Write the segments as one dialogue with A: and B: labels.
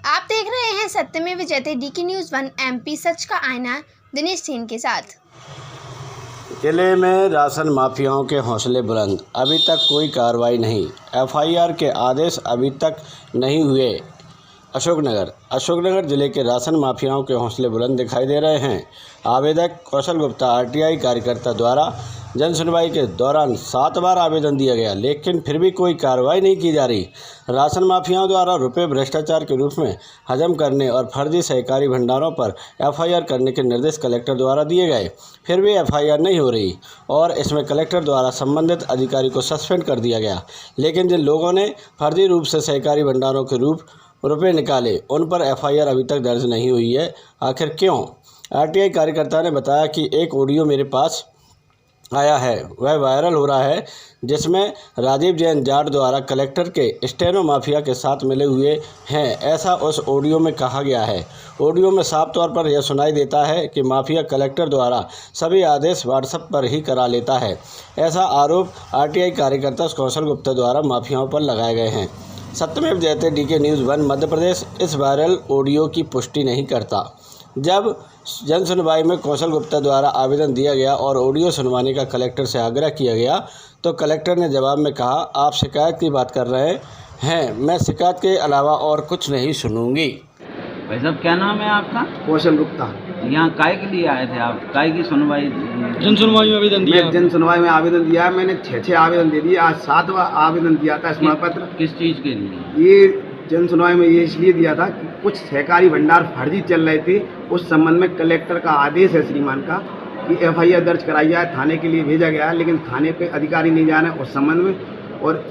A: आप देख रहे हैं सत्यमेव जयते डीके न्यूज़ 1 एमपी सच का आईना दिनेश सेन के साथ।
B: किले में राशन माफियाओं के हौसले बुलंद, अभी तक कोई कार्रवाई नहीं। एफआईआर के आदेश अभी तक नहीं हुए। अशोकनगर जिले के राशन माफियाओं के हौसले बुलंद दिखाई दे रहे हैं। आवेदक कौशल गुप्ता आरटीआई कार्यकर्ता द्वारा जन सुनवाई के दौरान 7 बार आवेदन दिया गया, लेकिन फिर भी कोई कार्रवाई नहीं की जा रही। राशन माफियाओं द्वारा रुपये भ्रष्टाचार के रूप में हजम करने और फर्जी सहकारी भंडारों पर एफआईआर करने के निर्देश कलेक्टर द्वारा दिए गए, फिर भी एफआईआर नहीं हो रही और इसमें कलेक्टर द्वारा संबंधित अधिकारी को सस्पेंड कर दिया गया। लेकिन जिन लोगों ने फर्जी रूप से सहकारी भंडारों के रुपये निकाले, उन पर एफआईआर अभी तक दर्ज नहीं हुई है। आखिर क्यों? आरटीआई कार्यकर्ता ने बताया कि एक ऑडियो मेरे पास आया है, वह वायरल हो रहा है, जिसमें राजीव जैन जाट द्वारा कलेक्टर के स्टेनो माफिया के साथ मिले हुए हैं, ऐसा उस ऑडियो में कहा गया है। ऑडियो में साफ तौर पर यह सुनाई देता है कि माफिया कलेक्टर द्वारा सभी आदेश व्हाट्सएप पर ही करा लेता है। ऐसा आरोप आरटीआई कार्यकर्ता कौशल गुप्ता द्वारा माफियाओं पर लगाए गए हैं। सत्यमेव जयते डीके न्यूज़ 1 मध्य प्रदेश इस वायरल ऑडियो की पुष्टि नहीं करता। जब जन सुनवाई में कौशल गुप्ता द्वारा आवेदन दिया गया और ऑडियो सुनवाने का कलेक्टर से आग्रह किया गया, तो कलेक्टर ने जवाब में कहा, आप शिकायत की बात कर रहे हैं, मैं शिकायत के अलावा और कुछ नहीं सुनूंगी।
C: भाई साहब, क्या नाम है आपका?
D: कौशल गुप्ता।
C: यहाँ काय के लिए आए थे आप? काय की सुनवाई?
E: जन सुनवाई में आवेदन दिया।
D: जन सुनवाई में आवेदन दिया। मैंने 6 आवेदन दे दिए। आज 7वां आवेदन दिया था स्मरण पत्र।
C: किस चीज़ के लिए?
D: ये जन सुनवाई में ये इसलिए दिया था कि कुछ सहकारी भंडार फर्जी चल रहे थे। उस संबंध में कलेक्टर का आदेश है श्रीमान का कि एफआईआर दर्ज कराई जाए। थाने के लिए भेजा गया है, लेकिन थाने पे अधिकारी नहीं जाना है उस संबंध में। और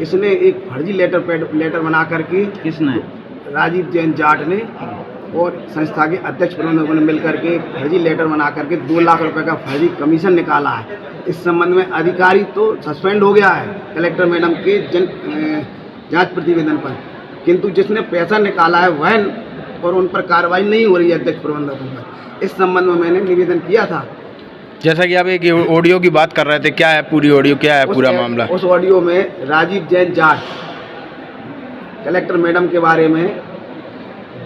D: इसने एक फर्जी लेटर बना करके,
C: किसने?
D: राजीव जैन जाट ने और संस्था के अध्यक्ष प्रबंधकों ने मिलकर के फर्जी लेटर बना करके 2 लाख रुपए का फर्जी कमीशन निकाला है। इस संबंध में अधिकारी तो सस्पेंड हो गया है कलेक्टर मैडम के जांच प्रतिवेदन पर, किंतु जिसने पैसा निकाला है वह और उन पर कार्रवाई नहीं हो रही है अध्यक्ष प्रबंधकों पर। इस संबंध में मैंने निवेदन किया था।
E: जैसा कि आप एक ऑडियो की बात कर रहे थे, क्या है पूरी ऑडियो, क्या है पूरा मामला?
D: उस ऑडियो में राजीव जैन जाट कलेक्टर मैडम के बारे में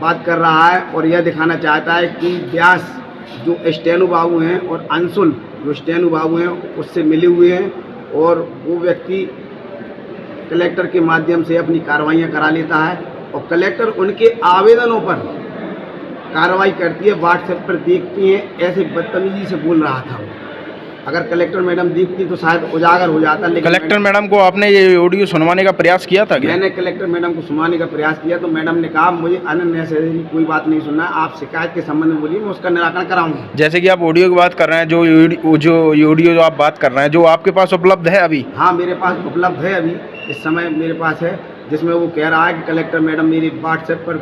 D: बात कर रहा है और यह दिखाना चाहता है कि व्यास जो स्टेनो बाबू हैं और अंशुल जो स्टेनो बाबू हैं उससे मिले हुए हैं और वो व्यक्ति कलेक्टर के माध्यम से अपनी कार्रवाइयाँ करा लेता है और कलेक्टर उनके आवेदनों पर कार्रवाई करती है, व्हाट्सएप पर देखती है। ऐसे बदतमीजी से बोल रहा था वो। अगर कलेक्टर मैडम देखती तो शायद उजागर हो जाता। लेकिन
E: कलेक्टर मैडम को आपने ये ऑडियो सुनवाने का प्रयास किया था क्या?
D: मैंने कलेक्टर मैडम को सुनवाने का प्रयास किया तो मैडम ने कहा मुझे अननेसेसरी कोई बात नहीं सुनना, आप शिकायत के संबंध में बोलिए, मैं उसका निराकरण कराऊंगा।
E: जैसे कि आप ऑडियो की बात कर रहे हैं, जो ऑडियो जो आप बात कर रहे हैं, जो आपके पास उपलब्ध है अभी?
D: हाँ, मेरे पास उपलब्ध है, अभी इस समय मेरे पास है, जिसमें वो कह रहा है कि कलेक्टर मैडम मेरी व्हाट्सएप पर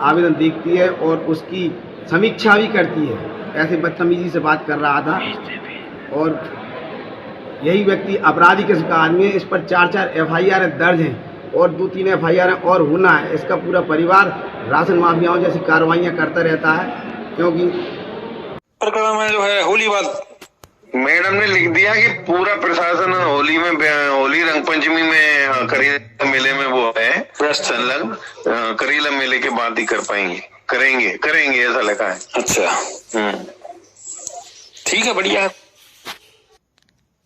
D: आवेदन देखती है और उसकी समीक्षा भी करती है। ऐसे बदतमीजी से बात कर रहा था और यही व्यक्ति अपराधी किस्म का आदमी है। इस पर 4 एफआईआर दर्ज हैं और 2-3 एफआईआर और होना है। इसका पूरा परिवार राशन माफियाओं जैसी कार्रवाइयाँ करता रहता है, क्योंकि
F: प्रकरण में जो है होली बात मैडम ने लिख दिया कि पूरा प्रशासन होली रंग पंचमी में करीला मेले में वो है संलग्न, करीला मेले के बाद ही कर पाएंगे, करेंगे ऐसा लिखा है। अच्छा, ठीक है, बढ़िया है।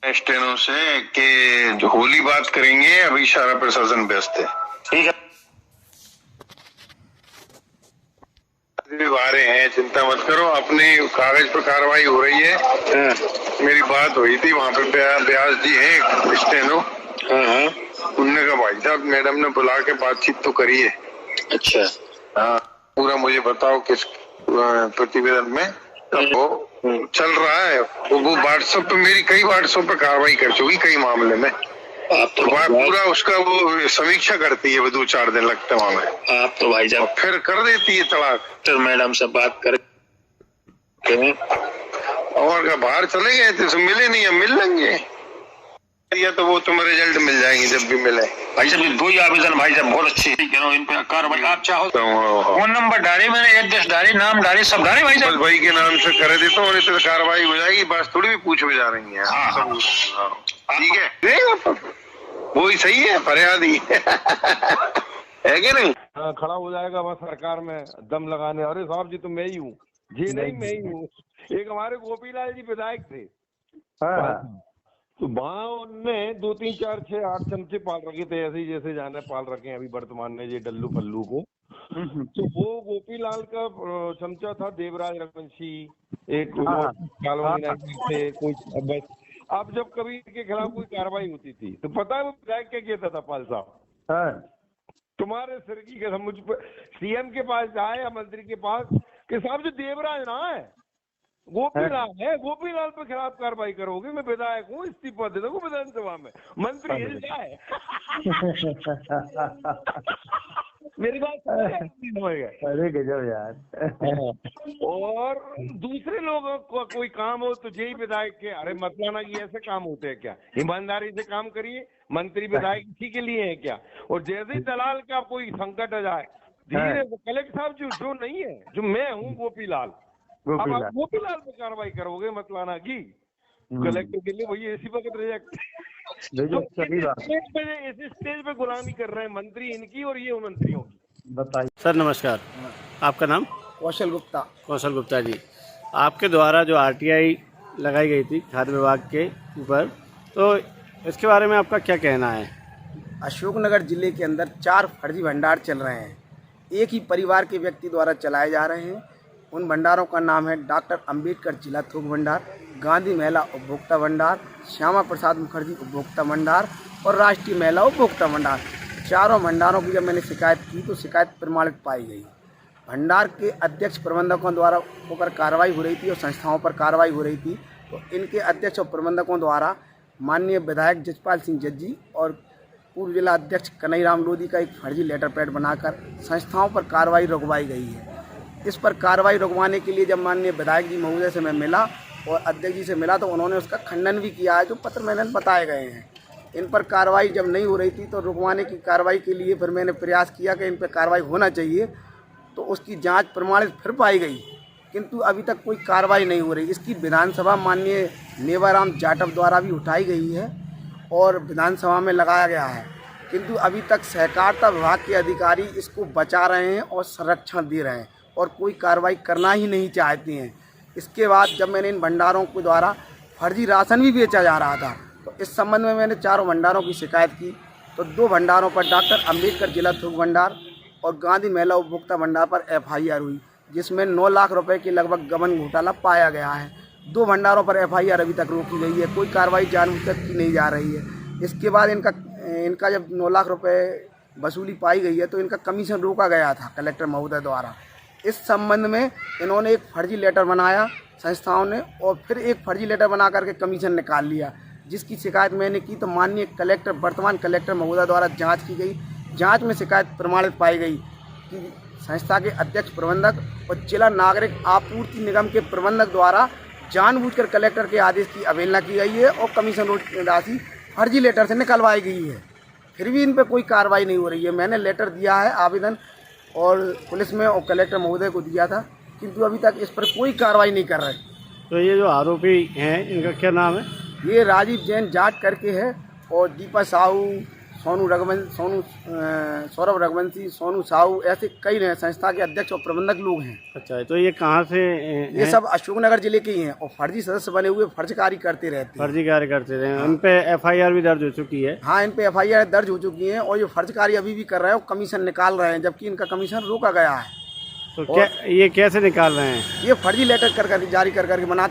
F: स्टेनो से कि जो होली बात करेंगे, अभी सारा प्रशासन व्यस्त है। ठीक है, आ रहे हैं, चिंता मत करो, अपने कागज पर कार्रवाई हो रही है। मेरी बात हुई थी वहाँ पे व्यास जी हैं स्टेनो, उनने कहा भाई साहब मैडम ने बुला के बातचीत तो करी है। अच्छा, हाँ, पूरा मुझे बताओ किस प्रतिवेदन में वो चल रहा है। वो व्हाट्सएप पे मेरी कई व्हाट्सएप पे कार्रवाई कर चुकी कई मामले में। आप तो पूरा उसका वो समीक्षा करती है, वो 2-4 दिन लगते वहाँ में। आप तो भाई साहब फिर कर देती है तड़ाक। तो मैडम से बात कर और बाहर चले गए थे, मिले नहीं, मिल लेंगे या तो वो तुम्हें रिजल्ट मिल जाएंगे जब भी मिले। भाई साहब 2 ही आवेदन भाई साहब बहुत अच्छे इन पे कार्रवाई आप चाहो तो फोन नंबर डाले, मैंने एड्रेस डाले, नाम डाले, सब डाले भाई साहब। भाई के नाम से कर देता हूँ, तो कार्रवाई हो जाएगी, बस थोड़ी भी पूछ जा रही है। ठीक है, वो ही सही है, फरियाद ही है कि नहीं?
G: हाँ, खड़ा हो जाएगा वहाँ सरकार में दम लगाने, अरे साहब जी तो मैं ही हूँ, जी नहीं मैं ही हूँ। एक हमारे गोपीलाल जी विधायक थे, तो वहाँ उनने 2 3 4 6 8 चमचे पाल रखे थे, ऐसे ही जैसे जाने पाल रखे हैं अभी वर्तमान में ये डल्लू पल्लू को। तो वो गोपीलाल का चमचा था देवराज रघुवंशी, एक कॉलोनी थे कोई। बस अब जब कभी के खिलाफ कोई कार्रवाई होती थी तो पता है वो विधायक क्या कहता था पाल साहब, तुम्हारे सिर की कसम, मुझ पर सीएम के पास जाए या मंत्री के पास कि साहब जो देवराज ना है गोपीलाल है, गोपीलाल पे खिलाफ कार्रवाई करोगे, मैं विधायक हूँ, इस्तीफा दे दो विधानसभा में, मंत्री हिल जाए। मेरी बात अरे गजब यार। और दूसरे लोगों को कोई काम हो तो यही विधायक के, अरे मतलब कि ऐसे काम होते हैं क्या, ईमानदारी से काम करिए, मंत्री विधायक इसी के लिए है क्या। और जैसे ही दलाल का कोई संकट आ जाए धीरे कलेक्टर साहब जो नहीं है, जो मैं हूँ गोपीलाल, अब आप गोपीलाल पे कार्रवाई करोगे मतलाना की, कलेक्टर के लिए वही इसी वक्त रिजेक्ट। इस स्टेज पे गुलामी कर रहे हैं मंत्री इनकी और ये मंत्रियों की।
B: बताइए सर। नमस्कार, आपका नाम?
D: कौशल गुप्ता।
B: कौशल गुप्ता जी, आपके द्वारा जो आरटीआई लगाई गई थी खाद्य विभाग के ऊपर, तो इसके बारे में आपका क्या कहना है?
D: अशोकनगर जिले के अंदर 4 फर्जी भंडार चल रहे हैं, एक ही परिवार के व्यक्ति द्वारा चलाए जा रहे हैं। उन भंडारों का नाम है डॉक्टर अंबेडकर जिला थोक भंडार, गांधी महिला उपभोक्ता भंडार, श्यामा प्रसाद मुखर्जी उपभोक्ता भंडार और राष्ट्रीय महिला उपभोक्ता भंडार। चारों भंडारों की जब मैंने शिकायत की तो शिकायत प्रमाणित पाई गई। भंडार के अध्यक्ष प्रबंधकों द्वारा ऊपर कार्रवाई हो रही थी और संस्थाओं पर कार्रवाई हो रही थी, तो इनके अध्यक्ष और प्रबंधकों द्वारा माननीय विधायक जजपाल सिंह जज्जी और पूर्व जिला अध्यक्ष कन्हैयाराम लोधी का एक फर्जी लेटर पैड बनाकर संस्थाओं पर कार्रवाई रुकवाई गई है। इस पर कार्रवाई रुकवाने के लिए जब माननीय विधायक जी महोदय से मैं मिला और अध्यक्ष जी से मिला तो उन्होंने उसका खंडन भी किया है, जो पत्र मैंने बताए गए हैं। इन पर कार्रवाई जब नहीं हो रही थी तो रुकवाने की कार्रवाई के लिए फिर मैंने प्रयास किया कि इन पर कार्रवाई होना चाहिए, तो उसकी जांच प्रमाणित फिर पाई गई, किंतु अभी तक कोई कार्रवाई नहीं हो रही। इसकी विधानसभा माननीय मेवाराम जाटव द्वारा भी उठाई गई है और विधानसभा में लगाया गया है, किंतु अभी तक सहकारिता विभाग के अधिकारी इसको बचा रहे हैं और संरक्षण दे रहे हैं और कोई कार्रवाई करना ही नहीं चाहते हैं। इसके बाद जब मैंने इन भंडारों के द्वारा फर्जी राशन भी बेचा जा रहा था, तो इस संबंध में मैंने 4 भंडारों की शिकायत की, तो 2 भंडारों पर डॉक्टर अंबेडकर जिला थोक भंडार और गांधी महिला उपभोक्ता भंडार पर FIR हुई, जिसमें 9 लाख रुपए के लगभग गबन घोटाला पाया गया है। 2 भंडारों पर FIR अभी तक रोकी गई है, कोई कार्रवाई जानबूझकर की नहीं जा रही है। इसके बाद इनका जब 9 लाख रुपए वसूली पाई गई है तो इनका कमीशन रोका गया था कलेक्टर महोदय द्वारा। इस संबंध में इन्होंने एक फर्जी लेटर बनाया संस्थाओं ने और फिर एक फर्जी लेटर बना करके कमीशन निकाल लिया, जिसकी शिकायत मैंने की तो माननीय कलेक्टर वर्तमान कलेक्टर महोदय द्वारा जांच की गई। जांच में शिकायत प्रमाणित पाई गई कि संस्था के अध्यक्ष प्रबंधक और जिला नागरिक आपूर्ति निगम के प्रबंधक द्वारा जानबूझकर कलेक्टर के आदेश की अवहेलना की गई है और कमीशन राशि फर्जी लेटर से निकलवाई गई है। फिर भी इन पर कोई कार्रवाई नहीं हो रही है। मैंने लेटर दिया है आवेदन और पुलिस में और कलेक्टर महोदय को दिया था, किंतु अभी तक इस पर कोई कार्रवाई नहीं कर रहे।
B: तो ये जो आरोपी हैं इनका क्या नाम है?
D: ये राजीव जैन जाट करके है और दीपा साहू, सौरभ रघुवंशी, सोनू साहू, ऐसे कई संस्था के अध्यक्ष और प्रबंधक लोग हैं।
B: अच्छा, तो ये कहाँ से
D: ये सब अशोकनगर जिले के ही हैं और फर्जी सदस्य बने हुए फर्जी कार्य करते रहते हैं।
B: फर्जी कार्य करते रहे। इन पे FIR भी दर्ज हो चुकी है?
D: हाँ, इन पे FIR दर्ज हो चुकी है और ये फर्जी कार्य अभी भी कर रहे हैं और कमीशन निकाल रहे हैं, जबकि इनका कमीशन रोका गया है।
B: तो क्या ये कैसे निकाल रहे हैं?
D: ये फर्जी लेटर जारी कर करके बनाते